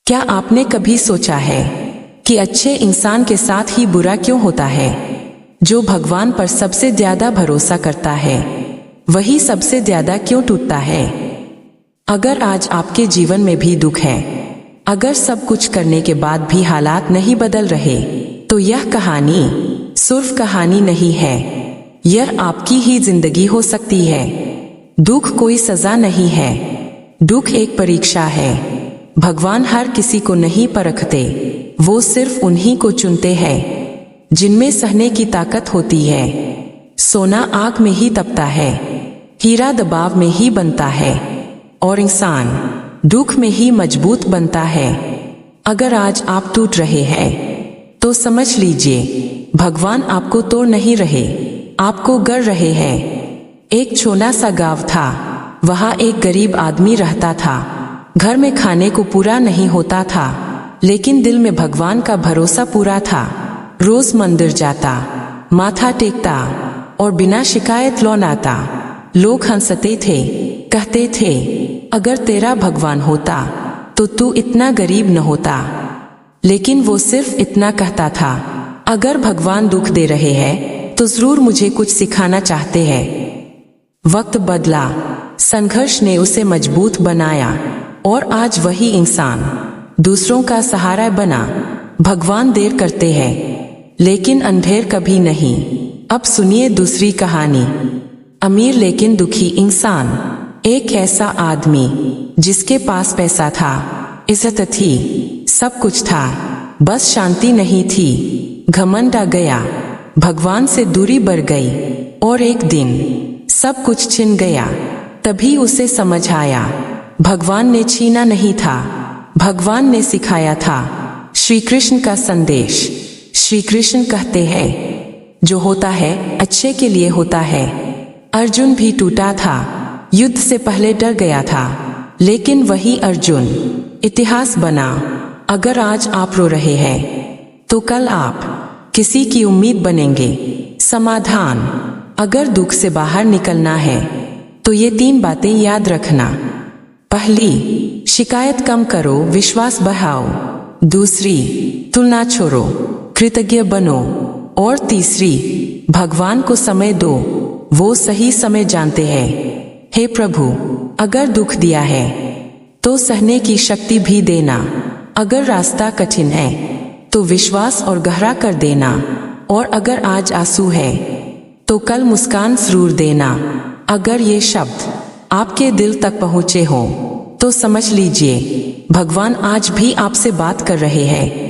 क्या आपने कभी सोचा है कि अच्छे इंसान के साथ ही बुरा क्यों होता है? जो भगवान पर सबसे ज्यादा भरोसा करता है वही सबसे ज्यादा क्यों टूटता है? अगर आज आपके जीवन में भी दुख है, अगर सब कुछ करने के बाद भी हालात नहीं बदल रहे, तो यह कहानी सिर्फ कहानी नहीं है, यह आपकी ही जिंदगी हो सकती है। दुख कोई सजा नहीं है, दुख एक परीक्षा है। भगवान हर किसी को नहीं परखते, वो सिर्फ उन्हीं को चुनते हैं जिनमें सहने की ताकत होती है। सोना आग में ही तपता है, हीरा दबाव में ही बनता है, और इंसान दुख में ही मजबूत बनता है। अगर आज आप टूट रहे हैं तो समझ लीजिए भगवान आपको तोड़ नहीं रहे, आपको गढ़ रहे हैं। एक छोटा सा गांव था, वहाँ एक गरीब आदमी रहता था। घर में खाने को पूरा नहीं होता था, लेकिन दिल में भगवान का भरोसा पूरा था। रोज मंदिर जाता, माथा टेकता और बिना शिकायत लौट आता। लोग हंसते थे, कहते थे अगर तेरा भगवान होता तो तू इतना गरीब न होता। लेकिन वो सिर्फ इतना कहता था, अगर भगवान दुख दे रहे हैं तो जरूर मुझे कुछ सिखाना चाहते हैं। वक्त बदला, संघर्ष ने उसे मजबूत बनाया, और आज वही इंसान दूसरों का सहारा बना। भगवान देर करते हैं लेकिन अंधेर कभी नहीं। अब सुनिए दूसरी कहानी, अमीर लेकिन दुखी इंसान। एक ऐसा आदमी जिसके पास पैसा था, इज्जत थी, सब कुछ था, बस शांति नहीं थी। घमंड आ गया, भगवान से दूरी बढ़ गई, और एक दिन सब कुछ छिन गया। तभी उसे समझ आया भगवान ने छीना नहीं था, भगवान ने सिखाया था श्री कृष्ण का संदेश। श्री कृष्ण कहते हैं जो होता है अच्छे के लिए होता है। अर्जुन भी टूटा था, युद्ध से पहले डर गया था, लेकिन वही अर्जुन इतिहास बना। अगर आज आप रो रहे हैं तो कल आप किसी की उम्मीद बनेंगे। समाधान, अगर दुख से बाहर निकलना है तो ये 3 बातें याद रखना। पहली, शिकायत कम करो, विश्वास बढ़ाओ। दूसरी, तुलना छोड़ो, कृतज्ञ बनो। और तीसरी, भगवान को समय दो, वो सही समय जानते हैं। हे प्रभु, अगर दुख दिया है तो सहने की शक्ति भी देना। अगर रास्ता कठिन है तो विश्वास और गहरा कर देना। और अगर आज आंसू है तो कल मुस्कान जरूर देना। अगर ये शब्द आपके दिल तक पहुँचे हो तो समझ लीजिए भगवान आज भी आपसे बात कर रहे हैं।